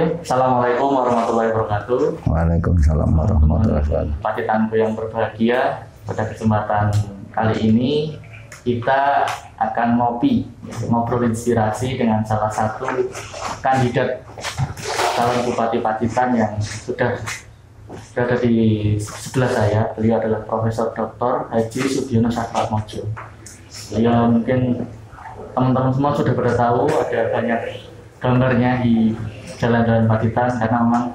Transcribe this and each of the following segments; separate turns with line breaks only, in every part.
Bismillahirrahmanirrahim. Assalamualaikum warahmatullahi wabarakatuh.
Waalaikumsalam warahmatullahi wabarakatuh.
Pacitanku yang berbahagia, pada kesempatan kali ini kita akan ngobrol inspirasi dengan salah satu kandidat calon Bupati Pacitan yang sudah berada di sebelah saya. Beliau adalah Profesor Dr. Haji Sugiono Satroatmojo. Beliau mungkin teman-teman semua sudah pada tahu, ada banyak gambarnya di jalan-jalan Pacitan karena memang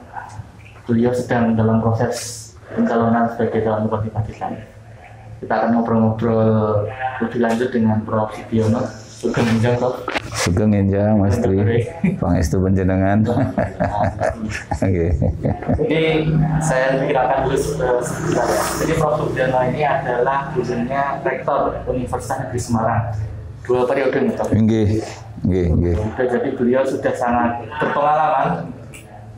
beliau sedang dalam proses pencalonan sebagai calon Bupati Pacitan. Kita akan ngobrol-ngobrol lebih lanjut dengan Prof. Sugiono. Sugeng Enjang, Prof.
Sugeng Enjang, Mas Tri. Pangestu panjenengan. Oke.
Jadi saya pikirkan dulu sebentar. Jadi Prof. Sugiono ini adalah dulunya Rektor Universitas Negeri Semarang. 2 periode nih, Prof.
Nggih.
Jadi beliau sudah sangat berpengalaman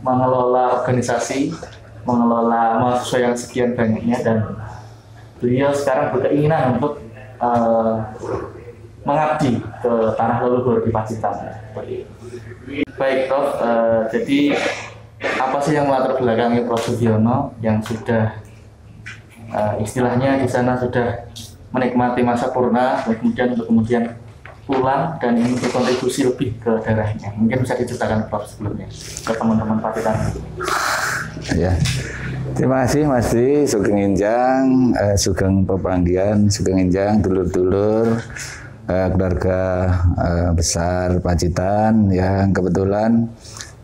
mengelola organisasi, mengelola mahasiswa yang sekian banyaknya, dan beliau sekarang berkeinginan untuk mengabdi ke tanah leluhur di Pacitan. Baik, Prof. Jadi apa sih yang melatar belakangi Prof. Sugiono yang sudah istilahnya di sana sudah menikmati masa purna, kemudian pulang dan ingin berkontribusi lebih ke daerahnya? Mungkin bisa diceritakan Prof. sebelumnya ke teman-teman Pacitan.
Ya. Terima kasih Mas Tri, Sugeng Enjang, Sugeng Pepanggian, Sugeng Enjang, dulur-dulur, keluarga besar Pacitan yang kebetulan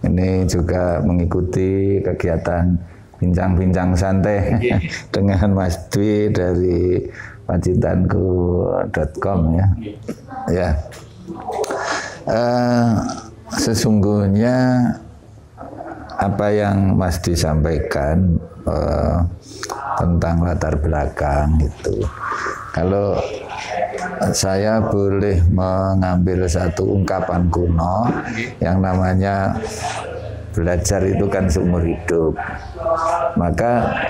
ini juga mengikuti kegiatan bincang-bincang santai dengan Mas Dwi dari pacitanku.com ya. Ya. Sesungguhnya apa yang Mas disampaikan tentang latar belakang itu, kalau saya boleh mengambil satu ungkapan kuno yang namanya belajar itu kan seumur hidup, maka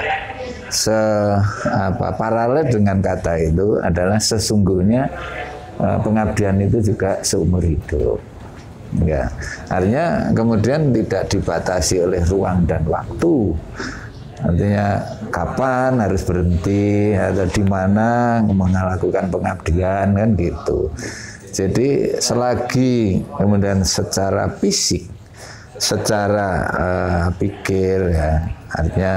paralel dengan kata itu adalah sesungguhnya pengabdian itu juga seumur hidup. Ya, artinya kemudian tidak dibatasi oleh ruang dan waktu. Artinya kapan harus berhenti atau di mana melakukan pengabdian kan gitu. Jadi selagi kemudian secara fisik, secara pikir ya, artinya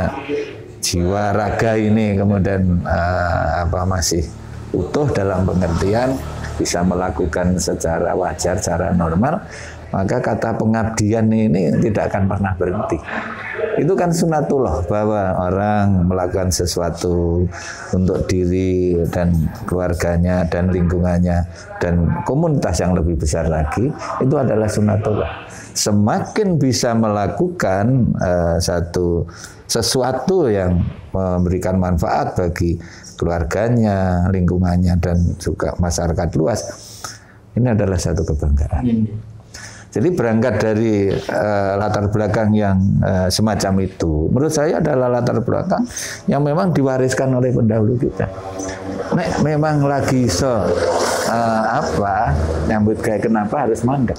jiwa raga ini kemudian masih utuh dalam pengertian bisa melakukan secara wajar, secara normal, maka kata pengabdian ini tidak akan pernah berhenti. Itu kan sunatullah, bahwa orang melakukan sesuatu untuk diri dan keluarganya dan lingkungannya dan komunitas yang lebih besar lagi, itu adalah sunatullah. Semakin bisa melakukan sesuatu yang memberikan manfaat bagi keluarganya, lingkungannya, dan juga masyarakat luas, ini adalah satu kebanggaan. Jadi berangkat dari latar belakang yang semacam itu, menurut saya adalah latar belakang yang memang diwariskan oleh pendahulu kita. Nek memang lagi nyambut kayak kenapa harus mandek.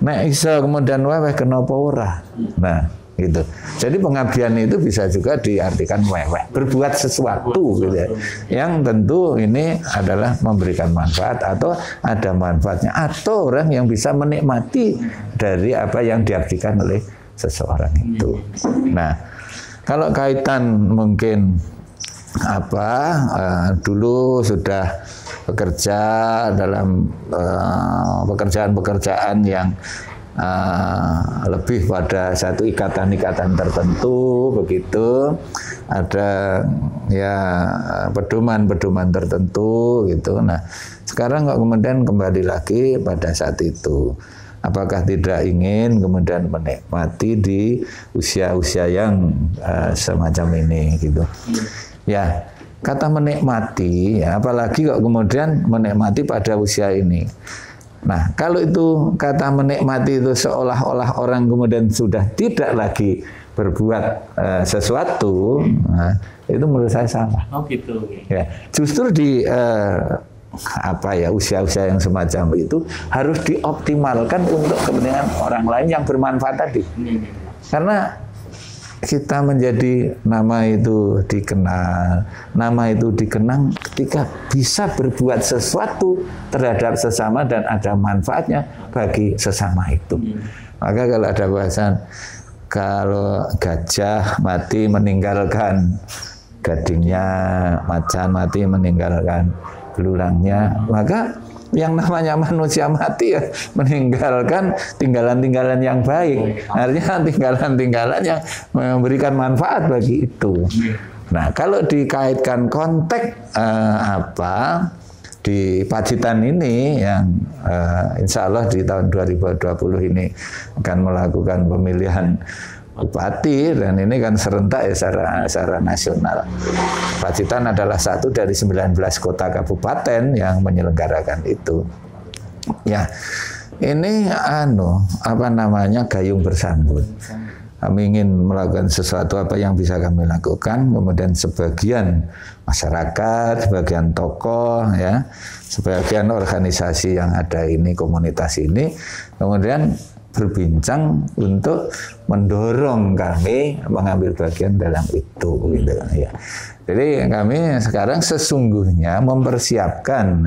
Nek iso kemudian weweh kenapa ora. Nah, gitu. Jadi pengabdian itu bisa juga diartikan weweh, berbuat sesuatu gitu ya. Yang tentu ini adalah memberikan manfaat atau ada manfaatnya, atau orang yang bisa menikmati dari apa yang diabdikan oleh seseorang itu. Nah, kalau kaitan mungkin dulu sudah bekerja dalam pekerjaan-pekerjaan yang lebih pada satu ikatan-ikatan tertentu, begitu, ada ya pedoman-pedoman tertentu gitu. Nah, sekarang kok kemudian kembali lagi pada saat itu, apakah tidak ingin kemudian menikmati di usia-usia yang semacam ini gitu. Ya, kata menikmati, ya, apalagi kok kemudian menikmati pada usia ini. Nah, kalau itu kata menikmati itu seolah-olah orang kemudian sudah tidak lagi berbuat sesuatu, nah, itu menurut saya salah.
Oh gitu.
Ya, justru di apa ya, usia-usia yang semacam itu harus dioptimalkan untuk kepentingan orang lain yang bermanfaat tadi. Karena kita menjadi nama itu dikenal, nama itu dikenang ketika bisa berbuat sesuatu terhadap sesama dan ada manfaatnya bagi sesama itu. Maka kalau ada bahasan, kalau gajah mati meninggalkan gadingnya, macan mati meninggalkan belulangnya, maka yang namanya manusia mati ya meninggalkan tinggalan-tinggalan yang baik. Artinya tinggalan-tinggalan yang memberikan manfaat bagi itu. Nah, kalau dikaitkan konteks di Pacitan ini yang insya Allah di tahun 2020 ini akan melakukan pemilihan bupati, dan ini kan serentak ya secara nasional. Pacitan adalah satu dari 19 kota kabupaten yang menyelenggarakan itu. Ya, ini gayung bersambut. Kami ingin melakukan sesuatu apa yang bisa kami lakukan, kemudian sebagian masyarakat, sebagian tokoh, ya, sebagian organisasi yang ada ini, komunitas ini, kemudian berbincang untuk mendorong kami mengambil bagian dalam itu, gitu ya. Jadi kami sekarang sesungguhnya mempersiapkan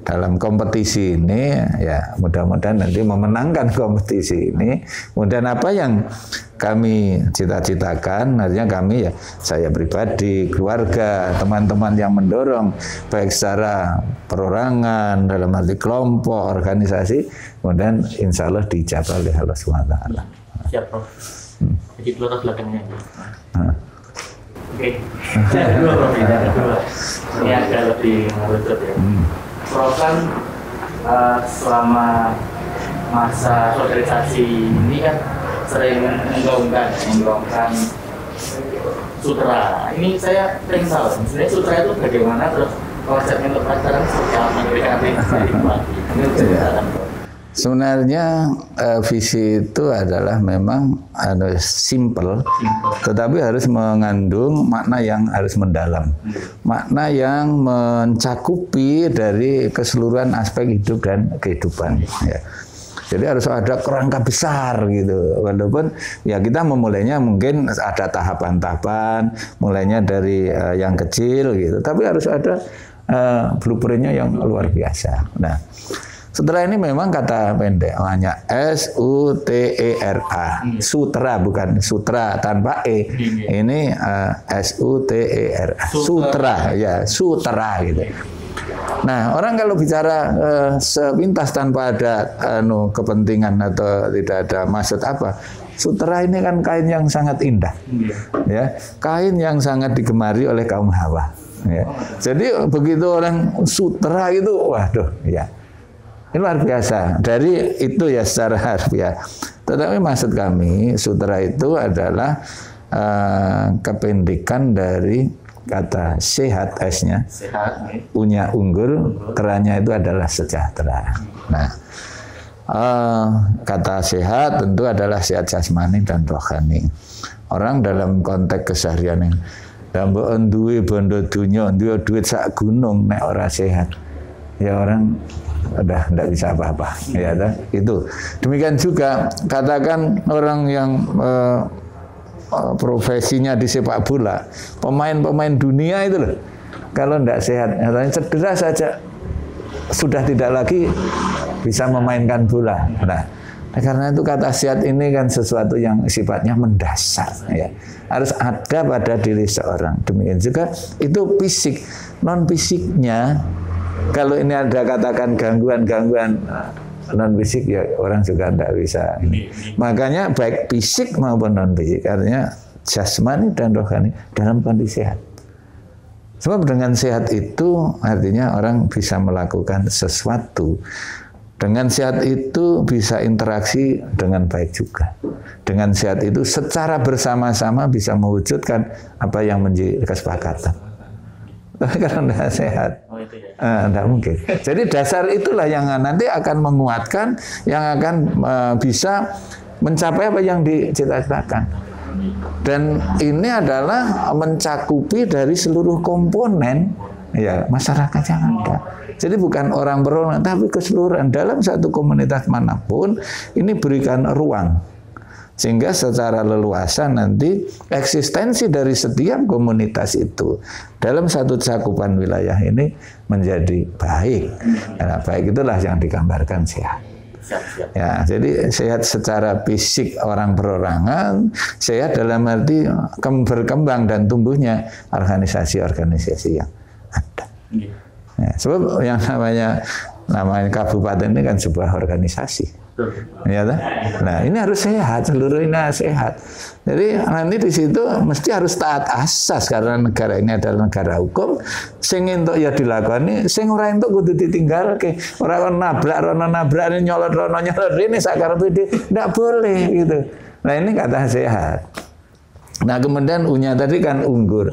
dalam kompetisi ini, ya mudah-mudahan nanti memenangkan kompetisi ini. Kemudian apa yang kami cita-citakan, artinya kami ya, saya pribadi, keluarga, teman-teman yang mendorong, baik secara perorangan, dalam arti kelompok, organisasi, kemudian insya Allah dijabah oleh Allah SWT.
Siap, Prof. Jadi dua belakangnya. Oke. Dua, Prof. Ini agak lebih mengerucut ya. Prof kan selama masa sosialisasi ini kan sering menggaungkan sutra. Ini saya pengen tahu, sebenarnya sutra itu bagaimana, terus konsepnya untuk pacaran seperti apa?
Sebenarnya visi itu adalah memang simple, tetapi harus mengandung makna yang harus mendalam, makna yang mencakupi dari keseluruhan aspek hidup dan kehidupan. Ya. Jadi harus ada kerangka besar gitu. Walaupun ya kita memulainya mungkin ada tahapan-tahapan, mulainya dari yang kecil gitu. Tapi harus ada blueprint-nya yang luar biasa. Nah, sutra ini memang kata pendek, namanya S-U-T-E-R-A. Sutra, bukan sutra tanpa E. Ini S-U-T-E-R-A. Sutra, ya, sutra gitu. Nah, orang kalau bicara sepintas tanpa ada kepentingan atau tidak ada maksud apa, sutra ini kan kain yang sangat indah, ya, kain yang sangat digemari oleh kaum hawa. Ya. Jadi begitu orang sutra itu, waduh, ya, ini luar biasa. Dari itu ya secara harfiah. Tetapi maksud kami sutra itu adalah kependekan dari kata sehat, S-nya, punya unggur, teranya itu adalah sejahtera. Nah, kata sehat tentu adalah sehat jasmani dan rohani. Orang dalam konteks keseharian yang mbok duwe bondo dunya, duwe duit sak gunung, nek ora sehat, ya orang udah tidak bisa apa-apa. Ya, itu. Demikian juga katakan orang yang profesinya di sepak bola, pemain-pemain dunia itu loh, kalau tidak sehat, cedera saja sudah tidak lagi bisa memainkan bola. Nah, karena itu kata sehat ini kan sesuatu yang sifatnya mendasar, ya, harus ada pada diri seorang. Demikian juga itu fisik, non fisiknya. Kalau ini ada katakan gangguan-gangguan non fisik, ya orang juga tidak bisa. Makanya baik fisik maupun non fisik, artinya jasmani dan rohani dalam kondisi sehat. Sebab dengan sehat itu artinya orang bisa melakukan sesuatu. Dengan sehat itu bisa interaksi dengan baik juga. Dengan sehat itu secara bersama-sama bisa mewujudkan apa yang menjadi kesepakatan. Tapi kalau tidak sehat, tidak mungkin. Jadi dasar itulah yang nanti akan menguatkan, yang akan bisa mencapai apa yang dicita-citakan. Dan ini adalah mencakupi dari seluruh komponen Ya, masyarakat yang ada. Jadi bukan orang per orang, tapi keseluruhan dalam satu komunitas manapun ini berikan ruang. Sehingga secara leluasa nanti eksistensi dari setiap komunitas itu dalam satu cakupan wilayah ini menjadi baik. Nah, baik itulah yang digambarkan sehat. Ya, jadi sehat secara fisik orang perorangan, sehat dalam arti berkembang dan tumbuhnya organisasi-organisasi yang ada. Ya, sebab yang namanya kabupaten ini kan sebuah organisasi. Ya, nah ini harus sehat, seluruhnya sehat. Jadi nanti di situ mesti harus taat asas karena negara ini adalah negara hukum. Sing entuk ya dilakoni, sing ora entuk kudu ditinggalke. Ora nabrak nyolot ini sakar pede, ndak boleh gitu. Nah ini kata sehat. Nah kemudian U-nya tadi kan unggul.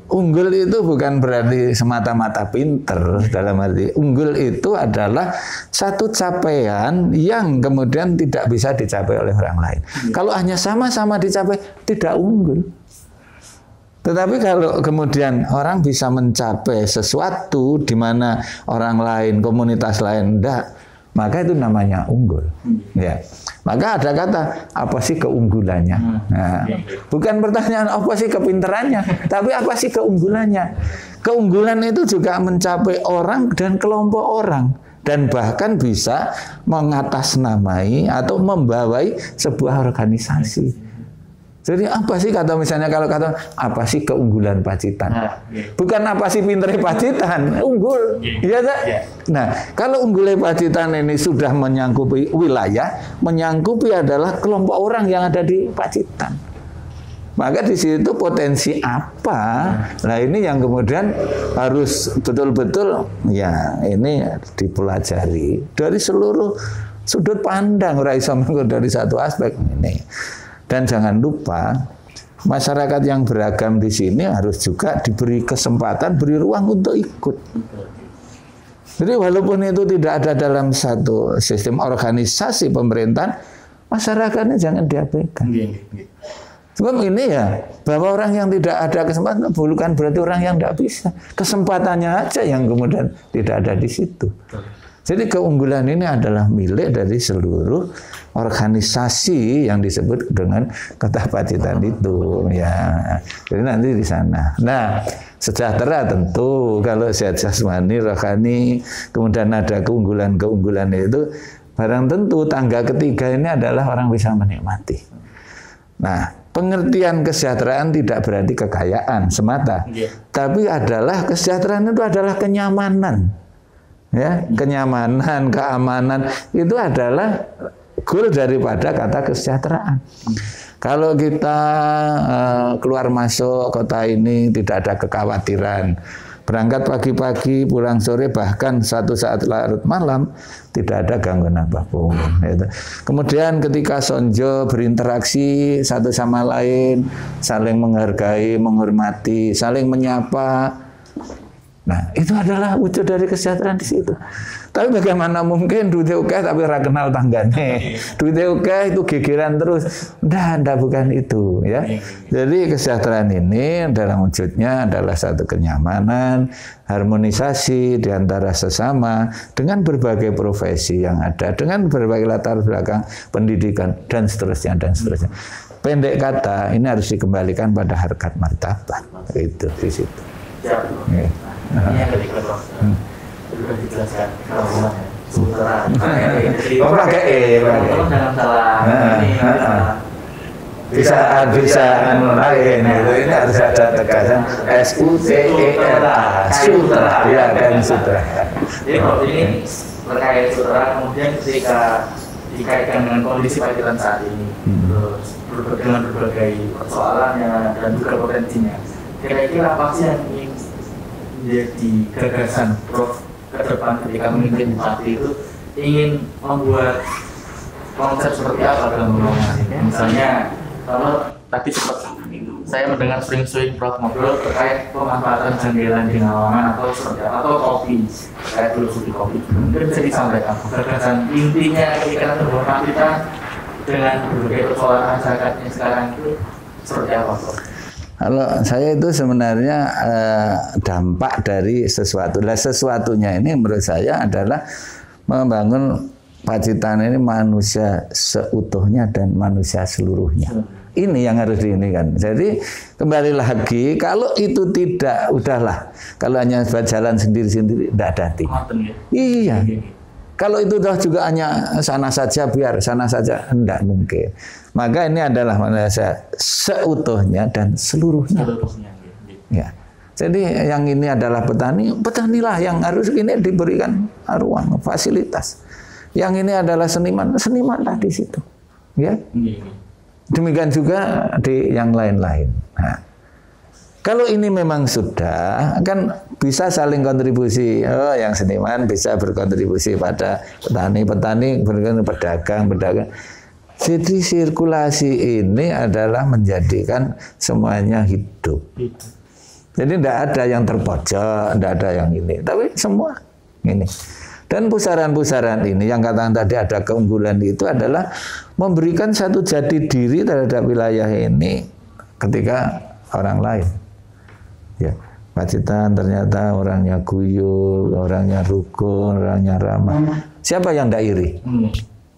Unggul itu bukan berarti semata-mata pinter, dalam arti unggul itu adalah satu capaian yang kemudian tidak bisa dicapai oleh orang lain. Kalau hanya sama-sama dicapai, tidak unggul. Tetapi kalau kemudian orang bisa mencapai sesuatu di mana orang lain, komunitas lain tidak, maka itu namanya unggul. Ya. Maka ada kata, apa sih keunggulannya? Nah, bukan pertanyaan apa sih kepinterannya, tapi apa sih keunggulannya? Keunggulan itu juga mencapai orang dan kelompok orang. Dan bahkan bisa mengatasnamai atau membawai sebuah organisasi. Jadi apa sih kata misalnya kalau kata apa sih keunggulan Pacitan? Bukan apa sih pintere Pacitan, unggul. Iya tak? Nah, kalau unggulnya Pacitan ini sudah menyangkupi wilayah, menyangkupi adalah kelompok orang yang ada di Pacitan. Maka di situ potensi apa? Nah, ini yang kemudian harus betul-betul ya ini dipelajari dari seluruh sudut pandang, ora iso dari satu aspek ini. Dan jangan lupa, masyarakat yang beragam di sini harus juga diberi kesempatan, beri ruang untuk ikut. Jadi walaupun itu tidak ada dalam satu sistem organisasi pemerintahan, masyarakatnya jangan diabaikan. Sebab ini ya, bahwa orang yang tidak ada kesempatan bukan berarti orang yang tidak bisa. Kesempatannya aja yang kemudian tidak ada di situ. Jadi keunggulan ini adalah milik dari seluruh organisasi yang disebut dengan Kota Pacitan itu, ya. Jadi nanti di sana. Nah, sejahtera tentu kalau sehat jasmani, rohani, kemudian ada keunggulan-keunggulan itu, barang tentu tangga ketiga ini adalah orang bisa menikmati. Nah, pengertian kesejahteraan tidak berarti kekayaan semata, tapi adalah kesejahteraan itu adalah kenyamanan. Ya, kenyamanan, keamanan itu adalah goal daripada kata kesejahteraan. Kalau kita keluar masuk kota ini tidak ada kekhawatiran, berangkat pagi-pagi, pulang sore, bahkan satu saat larut malam tidak ada gangguan apapun. Gitu. Kemudian ketika sonjo berinteraksi satu sama lain, saling menghargai, menghormati, saling menyapa. Nah, itu adalah wujud dari kesejahteraan di situ. Tapi bagaimana mungkin duitnya oke tapi ora kenal tanggane. Duitnya oke itu gegeran terus. Enggak bukan itu, ya. Jadi kesejahteraan ini dalam wujudnya adalah satu kenyamanan, harmonisasi di antara sesama dengan berbagai profesi yang ada, dengan berbagai latar belakang pendidikan dan seterusnya dan seterusnya. Pendek kata, ini harus dikembalikan pada harkat martabat. Itu di situ.
Ya. Ini yang ketika sudah dijelaskan kalau sutra
pakai
jangan salah ini
bisa lain itu ini harus ada tegasan SUTRA sutra ya kan sutra.
Jadi kalau ini terkait sutra kemudian ketika dikaitkan dengan kondisi Pacitan saat ini terus dengan berbagai persoalannya dan juga potensinya, kira-kira apa sih yang ingin menjadi gagasan Prof ke depan ketika memimpin parti itu ingin membuat konsep seperti apa dalam pembangunan? Misalnya kalau tadi sempat saya mendengar sering-sering Prof ngobrol terkait pemanfaatan janggilan di Ngawangan atau seperti apa, atau kopi, terkait filosofi kopi. Mungkin bisa disampaikan gagasan intinya ketika terhormat kita dengan berbagai persoalan masyarakatnya sekarang itu seperti apa, Prof?
Kalau saya itu sebenarnya dampak dari sesuatu. Nah, sesuatunya ini menurut saya adalah membangun Pacitan ini manusia seutuhnya dan manusia seluruhnya. Ini yang harus diinikan. Jadi kembali lagi, kalau itu tidak, udahlah. Kalau hanya jalan sendiri-sendiri, tidak ada arti. Iya. Kalau itu juga hanya sana saja, biar sana saja, tidak mungkin. Maka ini adalah manusia seutuhnya dan seluruhnya. Ya. Jadi yang ini adalah petani, petanilah yang harus ini diberikan ruang, fasilitas. Yang ini adalah seniman, senimanlah di situ. Ya. Demikian juga di yang lain-lain. Nah, kalau ini memang sudah, kan bisa saling kontribusi. Oh, yang seniman bisa berkontribusi pada petani, pedagang. Jadi sirkulasi ini adalah menjadikan semuanya hidup. Jadi tidak ada yang terpojok, tidak ada yang ini. Tapi semua ini. Dan pusaran-pusaran ini yang katakan tadi ada keunggulan itu adalah memberikan satu jati diri terhadap wilayah ini ketika orang lain. Ya, Pacitan ternyata orangnya guyup, orangnya rukun, orangnya ramah. Siapa yang tidak iri?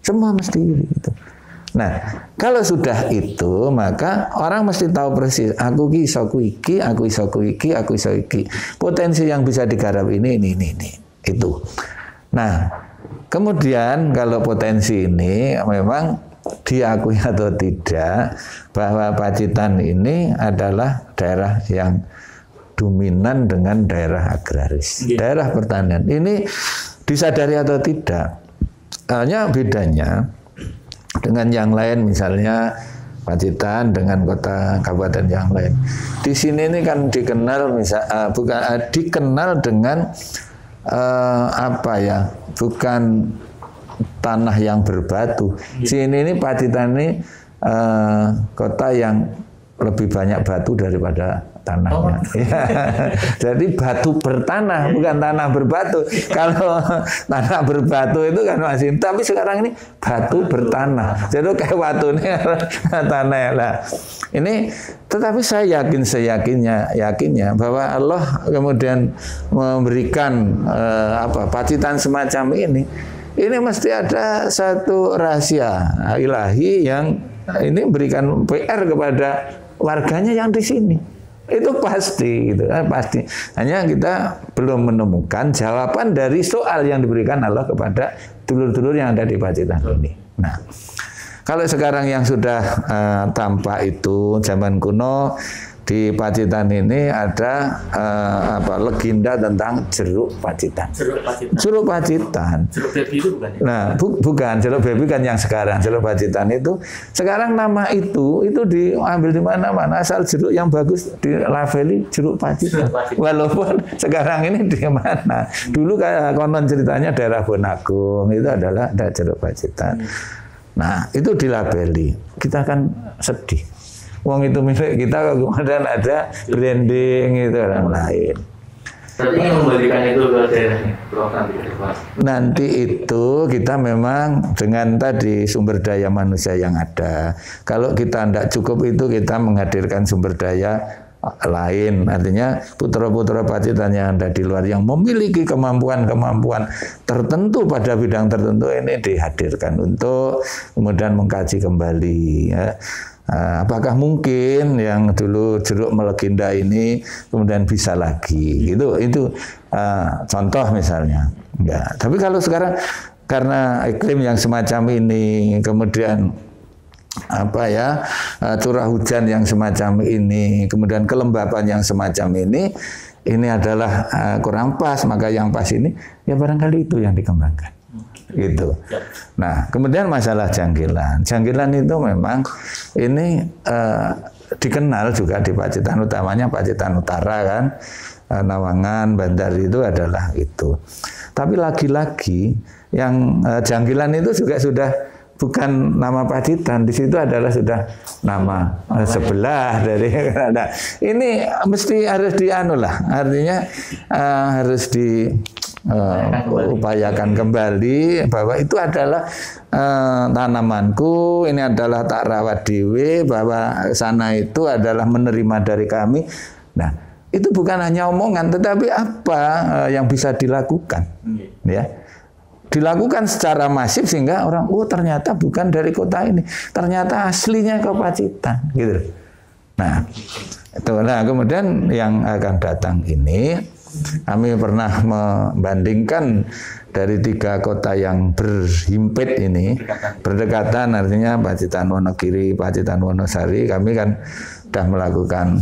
Semua mesti iri itu. Nah, kalau sudah itu maka orang mesti tahu persis. Aku iso iki, aku iso iki, aku iso iki. Potensi yang bisa digarap ini. Itu. Nah, kemudian kalau potensi ini memang diakui atau tidak bahwa Pacitan ini adalah daerah yang dominan dengan daerah agraris, daerah pertanian. Ini disadari atau tidak, hanya bedanya dengan yang lain, misalnya Pacitan dengan kota kabupaten yang lain. Di sini ini kan dikenal dikenal dengan bukan tanah yang berbatu. Sini ini Pacitan ini kota yang lebih banyak batu daripada tanahnya. Ya. Jadi batu bertanah, bukan tanah berbatu. Kalau tanah berbatu itu kan masih, tapi sekarang ini batu bertanah. Jadi kayak batunya tanah lah. Ini, tetapi saya yakinnya bahwa Allah kemudian memberikan Pacitan semacam ini. Ini mesti ada satu rahasia ilahi yang ini berikan PR kepada warganya yang di sini. Itu pasti, gitu, pasti. Hanya kita belum menemukan jawaban dari soal yang diberikan Allah kepada dulur-dulur yang ada di Pacitan ini. Nah, kalau sekarang yang sudah tampak itu zaman kuno di Pacitan ini ada legenda tentang jeruk Pacitan. Jeruk Pacitan.
Jeruk baby itu bukan?
Nah, bukan jeruk baby kan yang sekarang. Jeruk Pacitan itu sekarang nama itu diambil di mana-mana. Asal jeruk yang bagus dilabeli jeruk Pacitan. Walaupun sekarang ini di mana? Dulu kayak konon ceritanya daerah Bonagung itu adalah jeruk Pacitan. Nah, itu dilabeli. Kita kan sedih. Uang itu milik kita, kemudian ada branding itu orang lain.
Berarti ingin membalikan itu ke daerahnya,
nanti itu kita memang dengan tadi sumber daya manusia yang ada. Kalau kita tidak cukup itu kita menghadirkan sumber daya lain. Artinya putra-putra Pacitan yang ada di luar yang memiliki kemampuan-kemampuan tertentu pada bidang tertentu ini dihadirkan untuk kemudian mengkaji kembali. Ya. Apakah mungkin yang dulu jeruk melegenda ini kemudian bisa lagi gitu, itu contoh misalnya. Ya, tapi kalau sekarang karena iklim yang semacam ini, kemudian curah hujan yang semacam ini, kemudian kelembapan yang semacam ini adalah kurang pas, maka yang pas ini ya barangkali itu yang dikembangkan. Gitu. Nah, kemudian masalah janggilan. Janggilan itu memang ini dikenal juga di Pacitan, utamanya Pacitan Utara kan, Nawangan, Bandar itu adalah itu. Tapi lagi-lagi yang janggilan itu juga sudah bukan nama Pacitan, di situ adalah sudah nama sebelah dari Kanada. Ini mesti harus artinya harus upayakan kembali bahwa itu adalah tanamanku, ini adalah tak rawat dewe, bahwa sana itu adalah menerima dari kami. Nah, itu bukan hanya omongan, tetapi apa yang bisa dilakukan, ya, dilakukan secara masif sehingga orang, oh ternyata bukan dari kota ini, ternyata aslinya ke Pacitan, gitu. Nah, itu. Nah, kemudian yang akan datang ini, kami pernah membandingkan dari 3 kota yang berhimpit ini, berdekatan, artinya Pacitan Wonogiri, Pacitan Wonosari. Kami kan sudah melakukan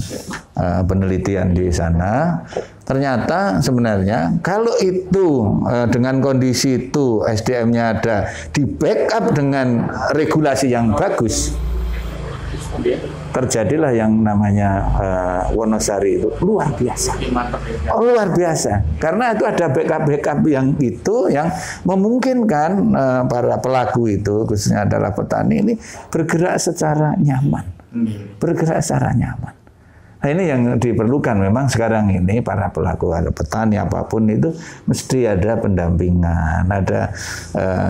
penelitian di sana. Ternyata sebenarnya kalau itu dengan kondisi itu SDM-nya ada, di backup dengan regulasi yang bagus, terjadilah yang namanya Wonosari itu luar biasa. Oh, luar biasa. Karena itu ada backup yang itu yang memungkinkan para pelaku itu, khususnya adalah petani ini, bergerak secara nyaman. Bergerak secara nyaman. Nah, ini yang diperlukan memang sekarang ini, para pelaku, ada petani apapun itu mesti ada pendampingan, ada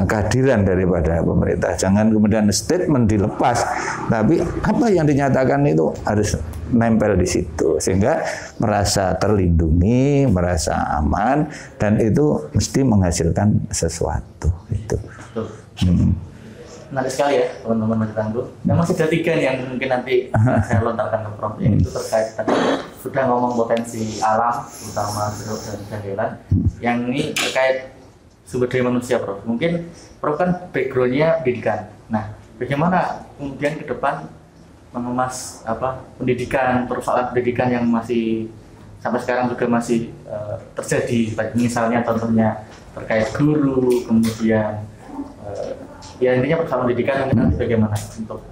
kehadiran daripada pemerintah. Jangan kemudian statement dilepas, tapi apa yang dinyatakan itu harus nempel di situ sehingga merasa terlindungi, merasa aman, dan itu mesti menghasilkan sesuatu itu.
Menarik sekali ya teman-teman Mas Tangguh. Yang masih ada 3 nih yang mungkin nanti saya lontarkan ke Prof. Itu terkait tadi sudah ngomong potensi alam, terutama jeruk dan janggelan. Yang ini terkait sumber daya manusia, Prof. Mungkin Prof kan background-nya pendidikan. Nah, bagaimana kemudian ke depan mengemas pendidikan, persoalan pendidikan yang masih sampai sekarang juga masih terjadi, misalnya contohnya terkait guru, kemudian ya intinya persoalan pendidikan mungkin nanti bagaimana untuk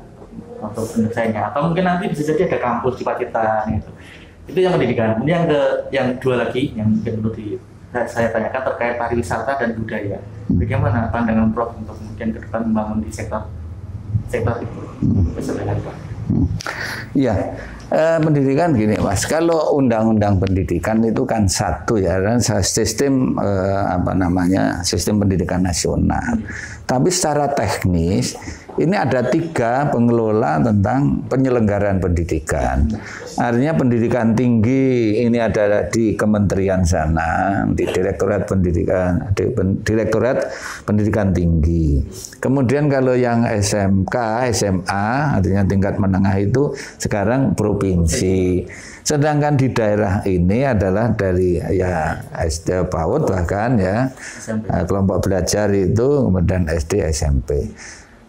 penyelesaiannya, atau mungkin nanti bisa jadi ada kampus di Pacitan gitu. Itu yang pendidikan. Kemudian yang 2 lagi yang mungkin perlu saya tanyakan terkait pariwisata dan budaya. Bagaimana pandangan Prof untuk kemudian ke depan membangun di sektor itu?
Iya. Pendidikan gini Mas, kalau undang-undang pendidikan itu kan satu ya, dan sistem sistem pendidikan nasional. Tapi secara teknis ini ada 3 pengelola tentang penyelenggaraan pendidikan. Artinya pendidikan tinggi ini ada di kementerian sana, di Direktorat Pendidikan, Direktorat Pendidikan Tinggi. Kemudian kalau yang SMK, SMA, artinya tingkat menengah itu sekarang provinsi. Sedangkan di daerah ini adalah dari ya SD PAUD bahkan ya kelompok belajar itu, kemudian SD SMP.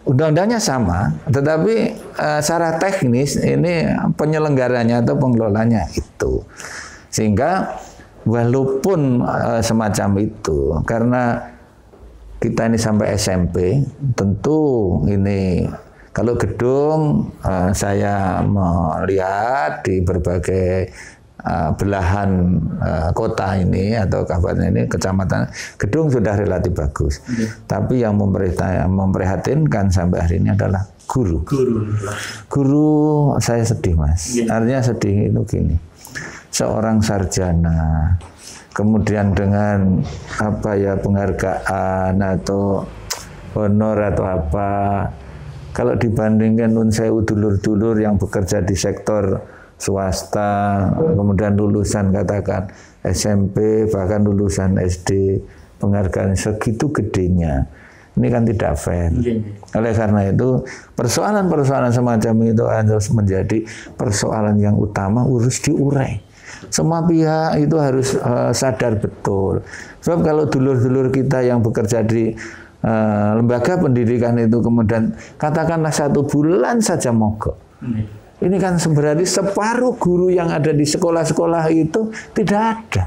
Undang-undangnya sama, tetapi secara teknis ini penyelenggaranya atau pengelolanya itu. Sehingga walaupun semacam itu, karena kita ini sampai SMP, tentu ini kalau gedung saya melihat di berbagai belahan kota ini atau kabupaten ini, kecamatan, gedung sudah relatif bagus. Tapi yang memprihatinkan sampai hari ini adalah guru. Guru saya sedih Mas. Artinya sedih itu gini. Seorang sarjana, kemudian dengan penghargaan atau honor atau apa, kalau dibandingkan saya dulur-dulur yang bekerja di sektor swasta, kemudian lulusan katakan SMP, bahkan lulusan SD, penghargaan segitu gedenya. Ini kan tidak fair. Oleh karena itu, persoalan-persoalan semacam itu harus menjadi persoalan yang utama, harus diurai. Semua pihak itu harus sadar betul. Sebab kalau dulur-dulur kita yang bekerja di lembaga pendidikan itu kemudian katakanlah 1 bulan saja mogok. Ini kan berarti separuh guru yang ada di sekolah-sekolah itu tidak ada.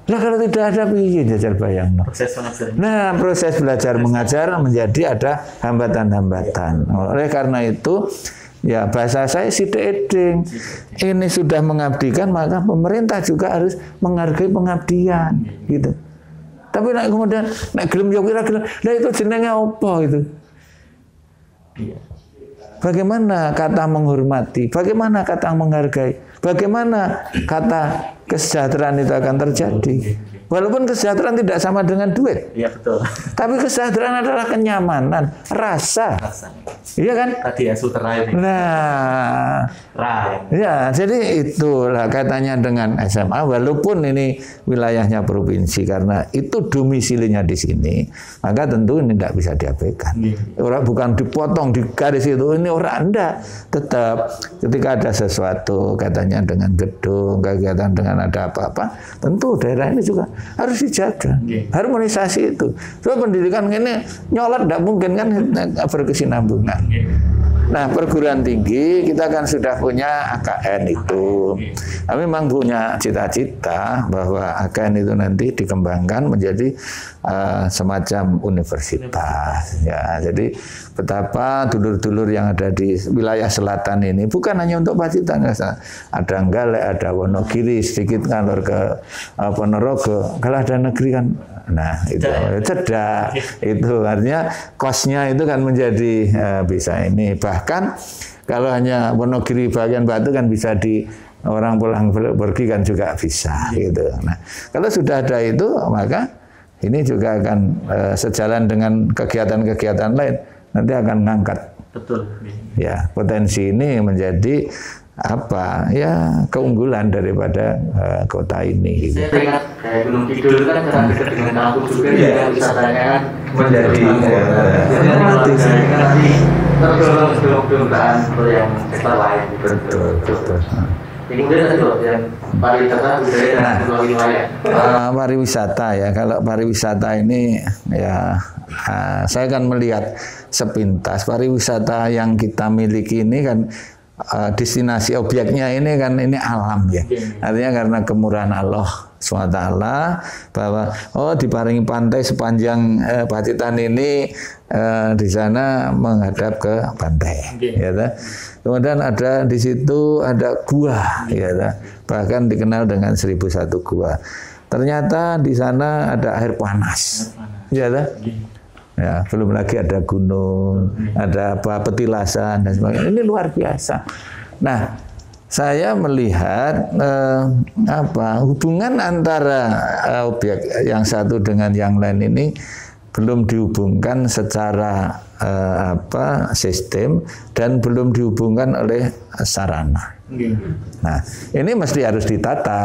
Nah kalau tidak ada, piye jajar bayang. Nah proses belajar mengajar menjadi ada hambatan-hambatan. Oleh karena itu, ya bahasa saya sidek-eding. Ini sudah mengabdikan, maka pemerintah juga harus menghargai pengabdian, gitu. Tapi kemudian gelem yo kira-kira, lah itu jenenge apa itu? Bagaimana kata menghormati? Bagaimana kata menghargai? Bagaimana kata kesejahteraan itu akan terjadi? Walaupun kesejahteraan tidak sama dengan duit.
Iya betul.
Tapi kesejahteraan adalah kenyamanan, rasa. Iya kan?
Tadi ya sutra ini.
Nah, ya, jadi itulah kaitannya dengan SMA. Walaupun ini wilayahnya provinsi, karena itu domisilinya di sini, maka tentu ini tidak bisa diabaikan. Orang bukan dipotong di garis itu, ini orang anda. Tetap ketika ada sesuatu kaitannya dengan gedung, kegiatan dengan ada apa-apa, tentu daerah ini juga harus dijaga. Harmonisasi itu. So pendidikan ini nyolot tidak mungkin kan berkesinambungan. Nah, perguruan tinggi kita kan sudah punya AKN itu. Kami memang punya cita-cita bahwa AKN itu nanti dikembangkan menjadi semacam universitas. Ya, jadi betapa dulur-dulur yang ada di wilayah selatan ini bukan hanya untuk Pacitan, ada Ngalek, ada Wonogiri, sedikit ngalor ke Ponorogo. Kalau ada negeri kan, nah itu cedak. Itu artinya kosnya itu kan menjadi bisa ini. Bahkan kalau hanya Wonogiri bagian Batu kan bisa di orang pulang pergi kan juga bisa gitu. Nah, kalau sudah ada itu maka ini juga akan sejalan dengan kegiatan-kegiatan lain, nanti akan mengangkat.
Betul.
Ya, potensi ini menjadi apa? Ya, keunggulan daripada kota ini. Gitu.
Saya ingat kayak Gunung Kidul kan karena dekat dengan kampung juga ya wisatanya kan menjadi nanti tergolong belum-belumkan untuk yang sektor lain.
Betul.
Kemudian ada yang pariwisata budaya dan wilayah.
Pariwisata ya, kalau pariwisata ini ya saya kan melihat sepintas pariwisata yang kita miliki ini kan destinasi objeknya ini kan ini alam ya. Artinya karena kemurahan Allah SWT bahwa diparingi pantai sepanjang Pacitan ini di sana menghadap ke pantai. Ya, kemudian ada di situ ada gua, ya, bahkan dikenal dengan 1001 gua. Ternyata di sana ada air panas, ya, ya, belum lagi ada gunung, ada apa petilasan dan sebagainya. Ini luar biasa. Nah, saya melihat hubungan antara objek yang satu dengan yang lain ini belum dihubungkan secara sistem dan belum dihubungkan oleh sarana. Nah, ini mesti harus ditata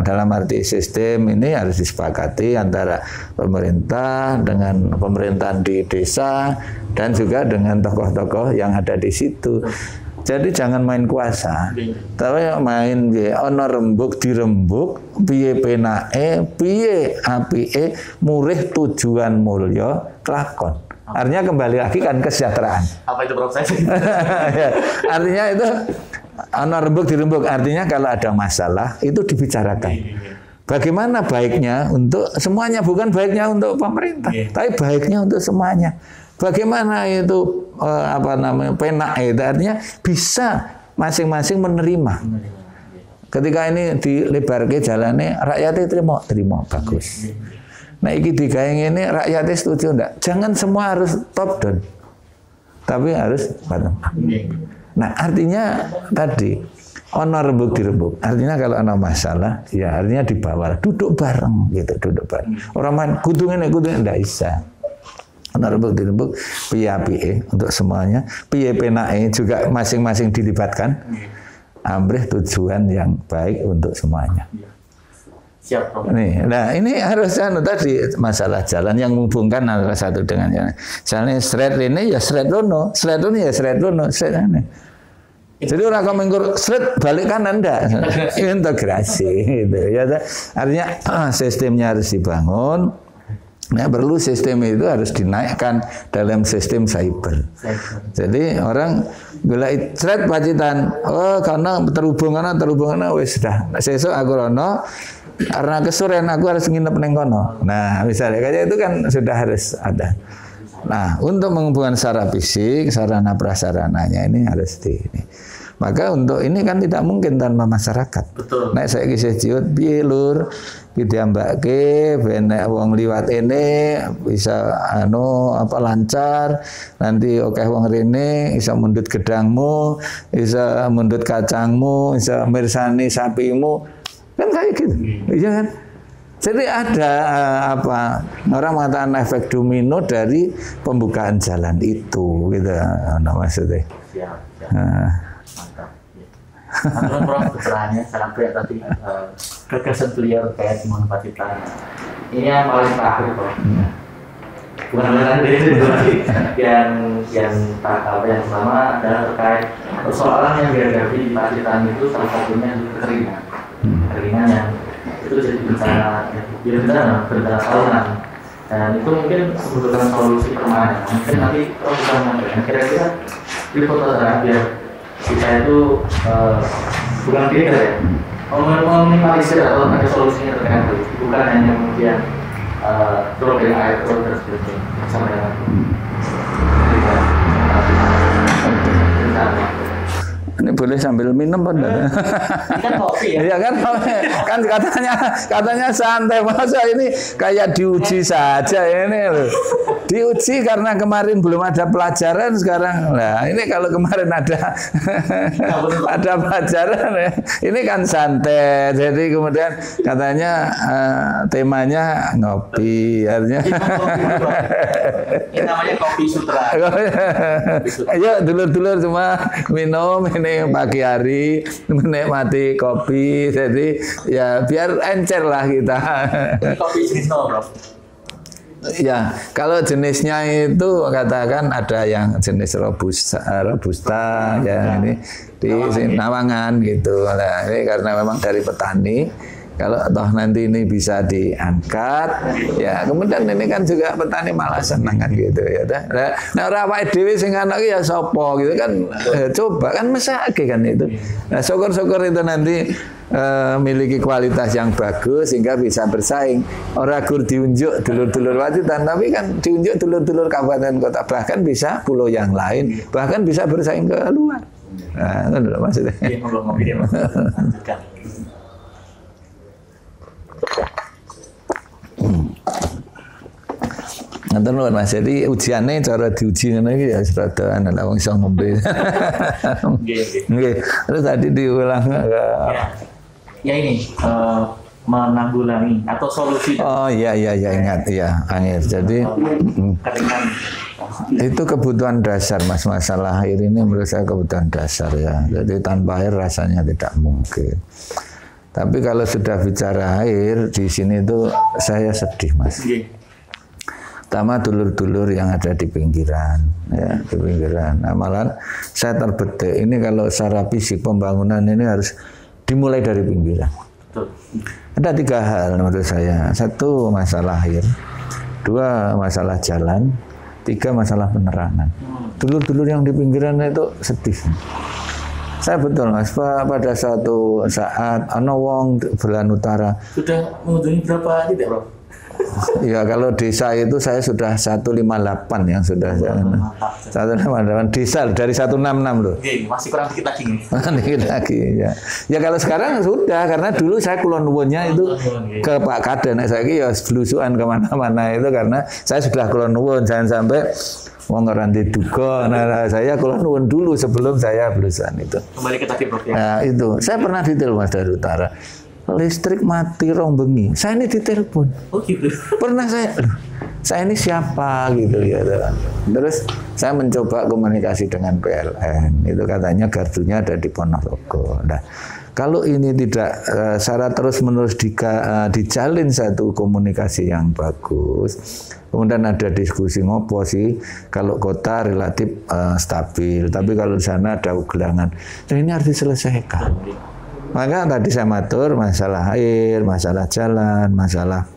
dalam arti sistem ini harus disepakati antara pemerintah dengan pemerintahan di desa dan juga dengan tokoh-tokoh yang ada di situ. Jadi jangan main kuasa, tapi main ono rembuk dirembuk, piye penake, piye apike, murih tujuan mulya kelakon. Artinya kembali lagi kan kesejahteraan.
Apa itu proses?
Ya, artinya itu ono rembuk dirembuk, artinya kalau ada masalah itu dibicarakan. Bagaimana baiknya untuk semuanya, bukan baiknya untuk pemerintah, tapi baiknya untuk semuanya. Bagaimana itu penak itu artinya bisa masing-masing menerima. Ketika ini dilebarke jalannya, rakyatnya terima bagus. Nah, iki digawe ngene rakyatnya setuju enggak? Jangan semua harus top down. Tapi harus bottom up. Nah, artinya tadi ono rembuk dirembuk. Artinya kalau ada masalah, ya artinya dibawa, duduk bareng gitu, duduk bareng. Orang main kudu ngene enggak bisa. Ono rembuk dirembuk, piye untuk semuanya, piye penake juga masing-masing dilibatkan. Ambrih tujuan yang baik untuk semuanya.
Siap,
nih, nah ini harus tadi masalah jalan yang menghubungkan antara satu dengan yang lain. Misalnya straight ini ya straight rono, straight ini ya straight rono, straight ini. Jadi orang komentar straight balik kanan enggak, integrasi gitu. Ya, artinya sistemnya harus dibangun. Nah, perlu sistem itu harus dinaikkan dalam sistem cyber. Jadi orang gula straight Pacitan, karena terhubungan wis dah. Sesuk aku rono karena kesuren aku harus nginep neng kono. Nah, misalnya kayak itu kan sudah harus ada. Nah, untuk menghubungkan secara fisik, sarana prasarananya ini harus ini. Maka untuk ini kan tidak mungkin tanpa masyarakat.
Betul.
Nek saya kisah ciut piye lur, kita mbake ben nek wong liwat ini bisa lancar, nanti akeh wong rene bisa mundut gedangmu, bisa mundut kacangmu, bisa mirsani sapimu. Kan kayak gitu. Iya kan? Jadi ada apa orang mengatakan efek domino dari pembukaan jalan itu, gitu, maksudnya.
Siap. Mantap. Teman Prof pencerahannya sangat baik tadi, gagasan beliau terkait monopatitan. Ini yang paling terakhir Prof. Bukan yang pertama adalah terkait persoalan yang dihadapi di patitan itu, salah satunya kekeringan yang itu jadi bencana tahunan, dan itu mungkin membutuhkan solusi permanen. Mungkin nanti bisa menyampaikan kira-kira di foto biar kita itu bukan pikir ya, meminimalisir atau ada solusinya terkait itu, bukan hanya kemudian turun dari air turun dan sebagainya sama dengan
ini boleh sambil minum kan?
Kan kopi ya?
Iya kan katanya santai, masa ini kayak diuji saja ini loh. Diuji karena kemarin belum ada pelajaran sekarang. Nah ini kalau kemarin ada pelajaran ya, ini kan santai. Jadi kemudian katanya temanya ngopi, artinya.
Ini namanya kopi sutra.
Ayo dulur-dulur semua minum ini pagi hari, menikmati kopi, jadi ya biar encer lah kita.
Ini kopi jenis apa, Prof?
Ya, kalau jenisnya itu katakan ada yang jenis robusta ya, ini di Nawangan gitu. Nah, ini karena memang dari petani. Kalau toh nanti ini bisa diangkat, ya kemudian ini kan juga petani malah senang kan gitu ya. Nah rawai dewi sing anak ya sopo gitu kan, coba kan mesake kan itu. Nah syukur-syukur itu nanti miliki kualitas yang bagus sehingga bisa bersaing. Ora gur diunjuk dulur-dulur Waditan, tapi kan diunjuk dulur-dulur kabupaten kota, bahkan bisa pulau yang lain, bahkan bisa bersaing ke luar. Nah itu maksudnya.
Iya, ngopi dia Mas. Lanjutkan.
Nonton luar Mas, jadi ujiannya cara diuji ngono iki ya rada ana wong iso ngombe. Nggih. Terus tadi diulang
ya ini menanggulangi atau solusi.
Oh iya ingat ya Angir. Jadi
keringan
itu kebutuhan dasar Mas, masalah air ini menurut saya kebutuhan dasar ya. Jadi tanpa air rasanya tidak mungkin. Tapi kalau sudah bicara air di sini tuh saya sedih Mas. Pertama dulur-dulur yang ada di pinggiran, ya di pinggiran. Nah, malah saya terbetik ini kalau secara fisik pembangunan ini harus dimulai dari pinggiran. Ada 3 hal menurut saya. 1 masalah air, 2 masalah jalan, 3 masalah penerangan. Dulur-dulur yang di pinggiran itu sedih. Saya betul Mas, pada suatu saat ana wong Belan Utara.
Sudah mengunjungi berapa titik, Bro?
Ya kalau desa itu saya sudah 158 yang sudah. 158 desa dari 166 loh.
Oke, masih kurang dikit lagi nih.
Dikit lagi ya. Ya kalau sekarang sudah, karena dulu saya kulon nuwunnya itu ke Pak Kaden, saya ya belusukan kemana-mana itu karena saya sudah kulon nuwun, jangan sampai wong ora diduga. Nah, saya kulon nuwun dulu sebelum saya belusukan itu.
Kembali ke tadi Prof ya.
Nah, itu. Saya pernah ditelepon Mas dari utara. Listrik mati rong bengi. Saya ini ditelepon.
Oh gitu.
Pernah saya ini siapa gitu ya. Terus saya mencoba komunikasi dengan PLN. Itu katanya gardunya ada di Ponorogo. Nah, kalau ini tidak secara terus-menerus dijalin satu komunikasi yang bagus, kemudian ada diskusi ngopo sih, kalau kota relatif stabil, tapi kalau di sana ada ugelangan, nah ini harus diselesaikan. Maka tadi saya matur masalah air, masalah jalan, masalah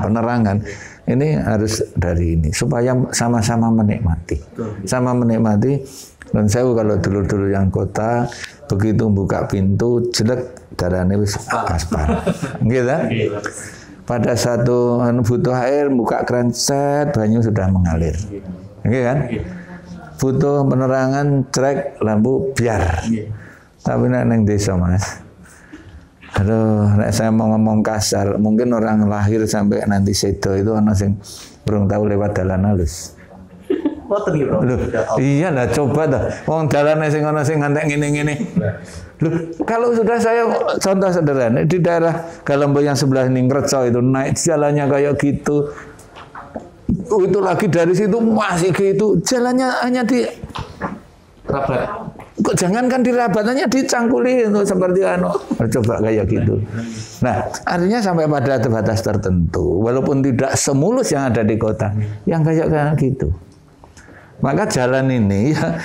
penerangan, ini harus dari ini supaya sama-sama menikmati, sama menikmati. Dan saya kalau dulu-dulu yang kota begitu buka pintu jelek darahnya wis aspal, gitu. Pada satu butuh air buka keran set banyu sudah mengalir, gitu kan? Butuh penerangan trek lampu biar. Tapi neng desa Mas, aduh, saya mau ngomong kasar, mungkin orang lahir sampai nanti sedo itu orang sing belum tahu lewat dalan halus.
Ngoten iki, Bro.
Loh, iya lah coba dah. Wong dalane sing ana sing ngantek ngene-ngene. Loh, kalau sudah saya contoh sederhana di daerah Galembo yang sebelah ini Ngreco itu naik jalannya kayak gitu. Itu lagi dari situ masih gitu. Jalannya hanya di
Rabat.
kok jangankan dirabatannya dicangkuli itu seperti coba kayak gitu. Nah, artinya sampai pada batas tertentu, walaupun tidak semulus yang ada di kota, yang kayak gitu. Maka jalan ini, ya,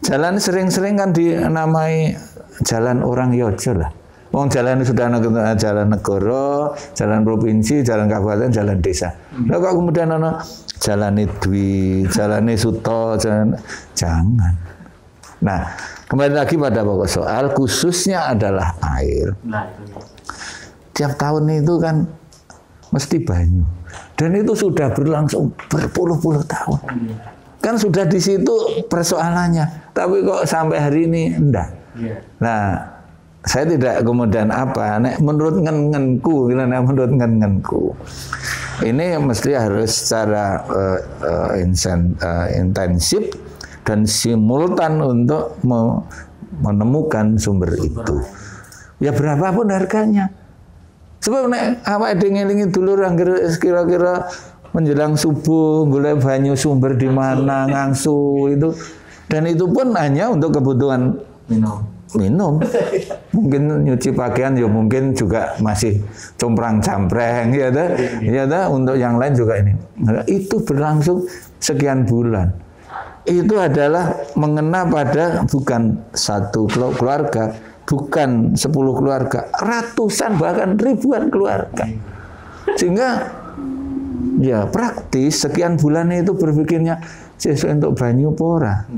jalan sering-sering kan dinamai jalan orang yojo lah. Wong jalan sudah jalan negara, jalan provinsi, jalan kabupaten, jalan desa. Lah kok kemudian ana jalan Dwi, jalan Suto, jangan. Nah, kembali lagi pada pokok soal, khususnya adalah air.
Nah, itu.
Tiap tahun itu kan mesti banyu. Dan itu sudah berlangsung berpuluh-puluh tahun. Kan sudah di situ persoalannya. Tapi kok sampai hari ini enggak. Nah, saya tidak kemudian apa, menurut ngenku, menurut ngenku. Ini mesti harus secara intensif dan simultan untuk menemukan sumber itu. Ya berapapun harganya. Sebab nek awake dhewe ngelingi dulur anggere kira-kira menjelang subuh golek banyu sumber di mana ngangsu itu, dan itu pun hanya untuk kebutuhan minum. Mungkin nyuci pakaian ya mungkin juga masih comprang-campreng ya dah. Ya dah, untuk yang lain juga ini. Itu berlangsung sekian bulan. Itu adalah mengena pada bukan satu keluarga, bukan 10 keluarga, ratusan bahkan ribuan keluarga. Sehingga ya praktis sekian bulan itu berpikirnya sesuai untuk banyu pora.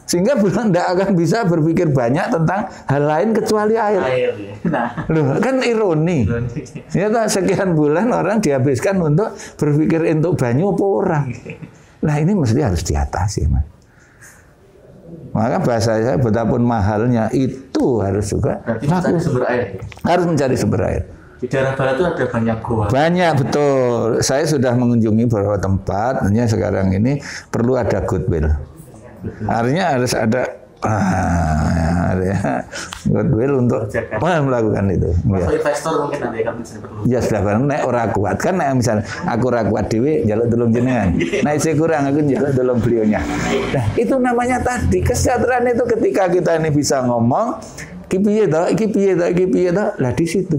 Sehingga bulan tidak akan bisa berpikir banyak tentang hal lain kecuali air. Nah. Loh, kan ironi. Ya sekian bulan orang dihabiskan untuk berpikir untuk banyu pora. Nah, ini mesti harus diatasi, Mas. Maka bahasa saya betapun mahalnya itu harus juga
mencari sumber air.
Harus mencari sumber air.
Di daerah barat itu ada banyak goa.
Banyak, betul. Saya sudah mengunjungi beberapa tempat. Hanya sekarang ini perlu ada goodwill. Artinya harus ada goodwill untuk melakukan itu.
Masuk investor mungkin nanti akan bisa perlu.
Ya sudah bareng nek ora kuat kan nek misalnya aku ora kuat dhewe njaluk tulung jenengan. Nek saya kurang aku njaluk tulung beliaunya. Nah, itu namanya tadi kesejahteraan itu ketika kita ini bisa ngomong iki piye to, iki piye to, iki piye to, lah di situ.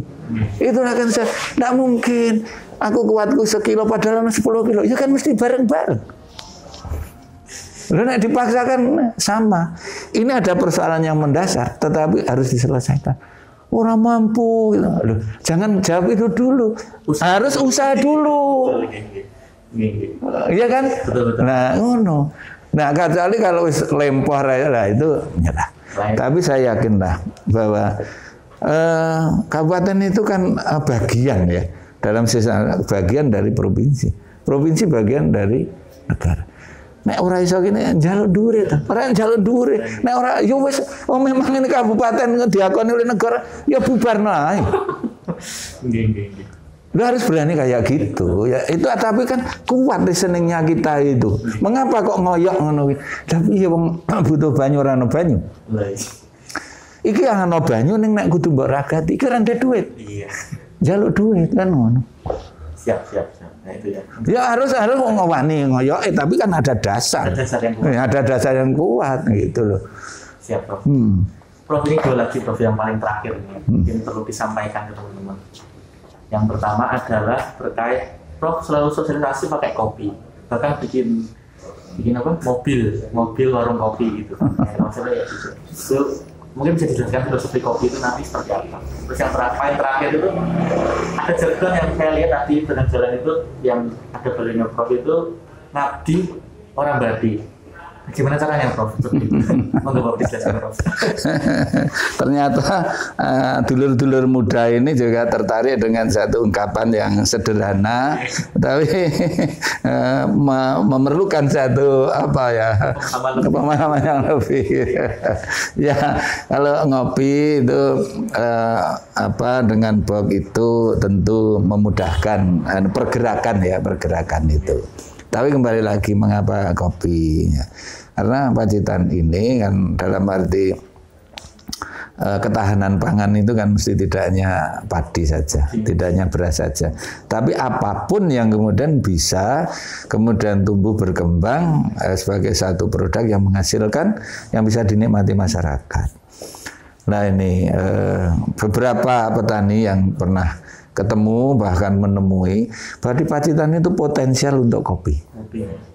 Itulah kan saya enggak mungkin aku kuatku sekilo padahal 10 kilo. Ya kan mesti bareng-bareng. Lalu nek dipaksakan sama. Ini ada persoalan yang mendasar, tetapi harus diselesaikan. Orang mampu, gitu. Loh, jangan jawab itu dulu. Harus usaha dulu. Iya kan?
Betul.
Nah, ngono. Nah, kecuali kalau lempar aja lah itu nyerah. Tapi saya yakin lah bahwa kabupaten itu kan bagian ya dalam sisa bagian dari provinsi. Provinsi bagian dari negara. Nek ora iso kene njaluk dhuwur ta. Ora njaluk dhuwur. Nek ora ya wis memang ini kabupaten diakoni oleh negara ya bubarno ae.
Nggih.
Lu harus berani kayak gitu. Ya itu tapi kan kuat listeningnya kita itu. Mengapa kok ngoyok ngono kuwi? Tapi ya wong butuh banyu ora ono banyu. Iki yang ono banyu ning nek kudu mbok ragati iki ora ndek duit.
Iya.
Njaluk duit kan ngono.
Siap. Nah, itu ya.
Ya harus ngowani ngoyoke tapi kan ada dasar. Ada dasar yang kuat gitu loh.
Siap, Prof. Prof, ini dua lagi, Prof, yang paling terakhir nih. Mungkin perlu disampaikan ke teman-teman. Yang pertama adalah terkait Prof selalu sosialisasi pakai kopi. Bahkan bikin apa? Mobil warung kopi gitu. Maksudnya ya itu mungkin bisa dijelaskan filosofi kopi itu nanti seperti apa. Terus yang paling terakhir itu ada jargon yang saya lihat tadi tengah jalan itu yang ada balenya Prof itu ngabdi orang badi. Gimana caranya, Prof? Monggo dijelaskan, Prof.
Ternyata dulur-dulur muda ini juga tertarik dengan satu ungkapan yang sederhana, tapi memerlukan satu pemahaman yang lebih. Ya, kalau ngopi itu dengan box itu tentu memudahkan pergerakan itu. Tapi kembali lagi mengapa kopi? Karena Pacitan ini kan dalam arti ketahanan pangan itu kan mesti tidak hanya padi saja, tidak hanya beras saja, tapi apapun yang kemudian bisa kemudian tumbuh berkembang sebagai satu produk yang menghasilkan, yang bisa dinikmati masyarakat. Nah ini beberapa petani yang pernah ketemu bahkan menemui bahwa di Pacitan itu potensial untuk kopi.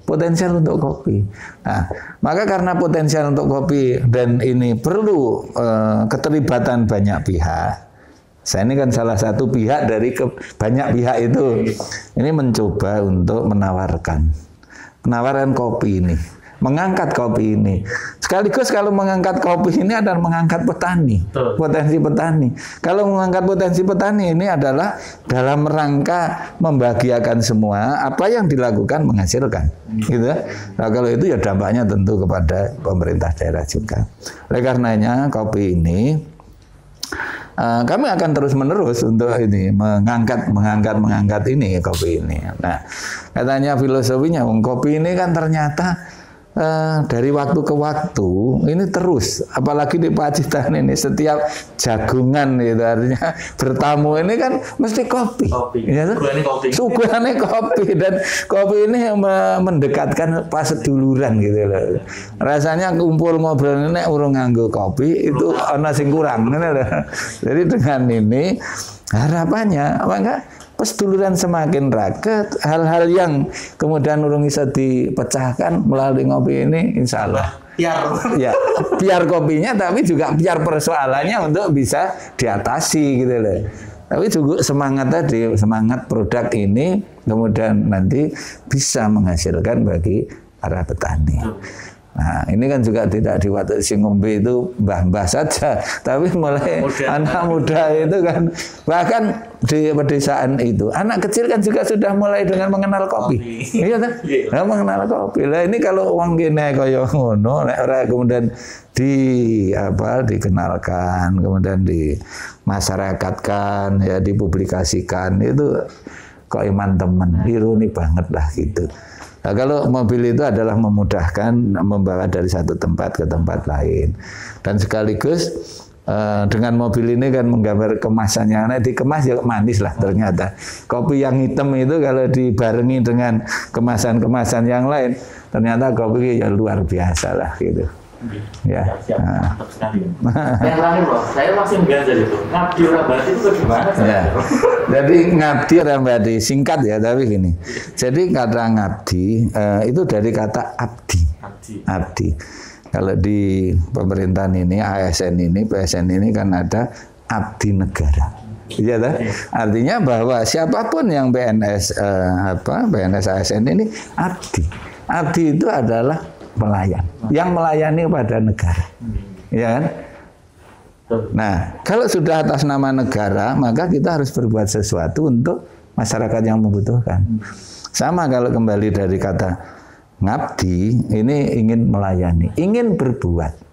Potensial untuk kopi. Nah, maka karena potensial untuk kopi dan ini perlu keterlibatan banyak pihak. Saya ini kan salah satu pihak dari banyak pihak itu. Ini mencoba untuk menawarkan kopi ini. Mengangkat kopi ini. Sekaligus kalau mengangkat kopi ini adalah mengangkat petani. Potensi petani. Kalau mengangkat potensi petani ini adalah dalam rangka membahagiakan semua, apa yang dilakukan menghasilkan. Gitu. Nah, kalau itu ya dampaknya tentu kepada pemerintah daerah juga. Oleh karenanya kopi ini kami akan terus menerus untuk ini mengangkat ini kopi ini. Nah, katanya filosofinya kopi ini kan ternyata dari waktu ke waktu ini terus, apalagi di Pacitan ini setiap jagungan itu artinya bertamu ini kan mesti kopi. Ya, suguhannya kopi dan kopi ini mendekatkan paseduluran gitu loh. Rasanya kumpul ngobrol ini urung nganggo kopi itu ana sing kurang gitu loh. Jadi dengan ini harapannya apa enggak? Seduluran semakin raket, hal-hal yang kemudian urung bisa dipecahkan melalui ngopi ini, insya Allah. Biar kopinya, tapi juga biar persoalannya untuk bisa diatasi gitu loh. Tapi juga semangat tadi, semangat produk ini kemudian nanti bisa menghasilkan bagi para petani. Nah, ini kan juga tidak diwatasi ngombe itu mbah-mbah saja, tapi mulai anak muda itu kan, bahkan di pedesaan itu, anak kecil kan juga sudah mulai dengan mengenal kopi. Iya kan? Nah, mengenal kopi. Lah ini kalau wong kene kaya ngono, nek ora kemudian dikenalkan, kemudian dimasyarakatkan, ya dipublikasikan, itu kok iman teman, ironi banget lah gitu. Nah, kalau mobil itu adalah memudahkan membawa dari satu tempat ke tempat lain, dan sekaligus dengan mobil ini kan menggambar kemasannya. Nah, dikemas ya manis lah ternyata. Kopi yang hitam itu kalau dibarengi dengan kemasan-kemasan yang lain, ternyata kopi ya luar biasa lah gitu. Ya,
siap. Mantap sekali. Yang terakhir Bos, saya masih mengganjal itu. Ngabdi ora berarti itu bagaimana?
Ya. Jadi ngabdi ora berarti singkat ya, tapi gini. Jadi kata ngabdi itu dari kata abdi. Abdi. Kalau di pemerintahan ini, ASN ini, PSN ini kan ada abdi negara. Iya tak? Artinya bahwa siapapun yang PNS PNS ASN ini abdi. Abdi itu adalah pelayan, yang melayani kepada negara, ya kan? Nah, kalau sudah atas nama negara, maka kita harus berbuat sesuatu untuk masyarakat yang membutuhkan. Sama kalau kembali dari kata ngabdi, ini ingin melayani, ingin berbuat.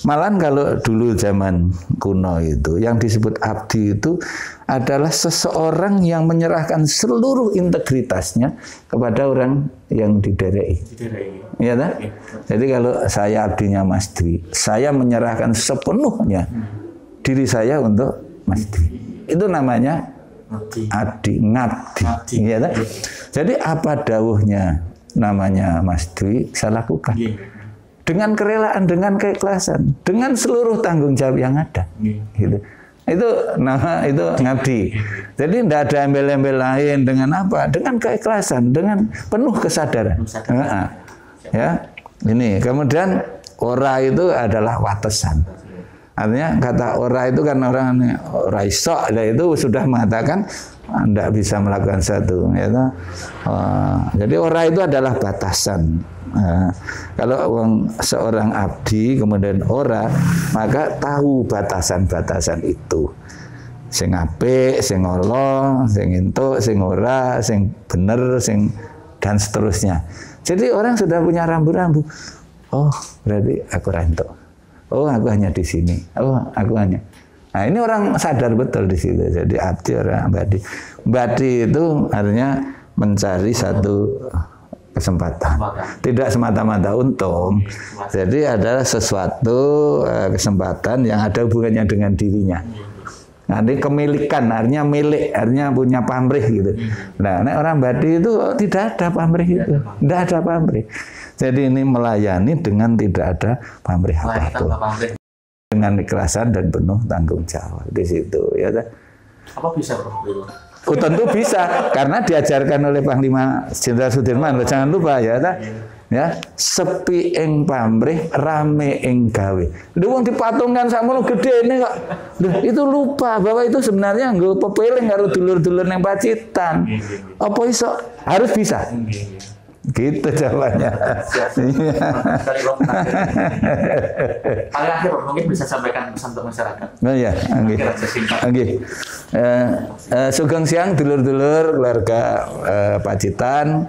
Malahan kalau dulu zaman kuno itu, yang disebut abdi itu adalah seseorang yang menyerahkan seluruh integritasnya kepada orang yang diderei. Iya kan? Jadi kalau saya abdinya Mas Dwi, saya menyerahkan sepenuhnya diri saya untuk Mas Dwi. Itu namanya abdi, ngabdi. Iya kan? Jadi apa dawuhnya namanya Mas Dwi, saya lakukan. Dengan kerelaan, dengan keikhlasan, dengan seluruh tanggung jawab yang ada. Gitu. Itu nama itu ngabdi. Jadi tidak ada embel-embel lain, dengan apa? Dengan keikhlasan, dengan penuh kesadaran. Ya, ini kemudian ora itu adalah watesan. Artinya kata ora itu kan orang ora iso, itu sudah mengatakan tidak bisa melakukan satu. Ya, jadi ora itu adalah batasan. Kalau seorang abdi kemudian ora, maka tahu batasan-batasan itu. Sing apik, sing ala, sing entuk, sing ora, sing bener, sing dan seterusnya. Jadi orang sudah punya rambu-rambu. Oh, berarti aku rentuk. Oh, aku hanya di sini. Oh, aku hanya. Nah, ini orang sadar betul di situ. Jadi abdi orang abadi. Abadi itu artinya mencari satu kesempatan. Tidak semata-mata untung. Jadi adalah sesuatu kesempatan yang ada hubungannya dengan dirinya. Nanti kemilikan, artinya milik, artinya punya pamrih gitu. Nah, orang Baduy itu tidak ada pamrih itu, tidak ada pamrih. Jadi ini melayani dengan tidak ada pamrih apapun, dengan ikhlasan dan penuh tanggung jawab di situ. Ya,
apa bisa Bro?
Oh, tentu bisa, karena diajarkan oleh Panglima Jenderal Sudirman. Jangan lupa ya, ya, sepi ing pamrih, rame ing gawe. Lu wong dipatungkan sakmono gedene kok. Itu lupa bahwa itu sebenarnya nggo pepeling karo dulur-dulur ning Pacitan. Apa iso? Harus bisa. Gitu jawabannya.
Paling akhir mungkin bisa sampaikan pesan untuk masyarakat.
Oh iya, nggih. Sugeng siang dulur-dulur keluarga Pacitan.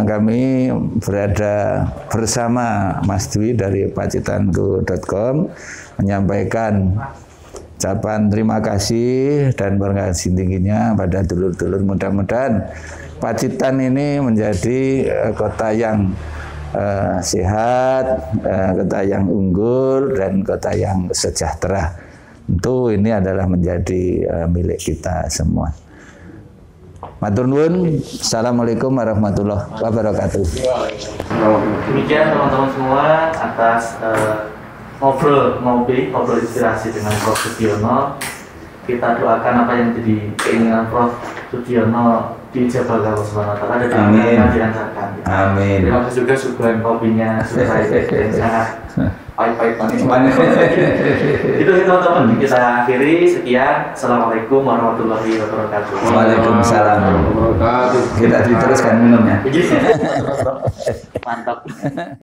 Kami berada bersama Mas Dwi dari pacitanku.com menyampaikan ucapan terima kasih dan penghargaan tingginya pada dulur-dulur. Mudah-mudahan Pacitan ini menjadi kota yang sehat, kota yang unggul, dan kota yang sejahtera. Tentu ini adalah menjadi milik kita semua. Matur nuwun. Assalamualaikum warahmatullahi wabarakatuh.
Demikian teman-teman semua atas ngobrol inspirasi dengan Prof. Sudiono. Kita doakan apa yang jadi keinginan Prof. Sudiono dijabah Allah Subhanahu wa taala dan dirasakan.
Amin.
Terima kasih juga suguhan kopinya sudah sangat pahit-pahit manis. Itu teman-teman, kita akhiri. Sekian. Assalamualaikum warahmatullahi wabarakatuh.
Waalaikumsalam warahmatullahi wabarakatuh. Kita diteruskan minumnya.
Mantap.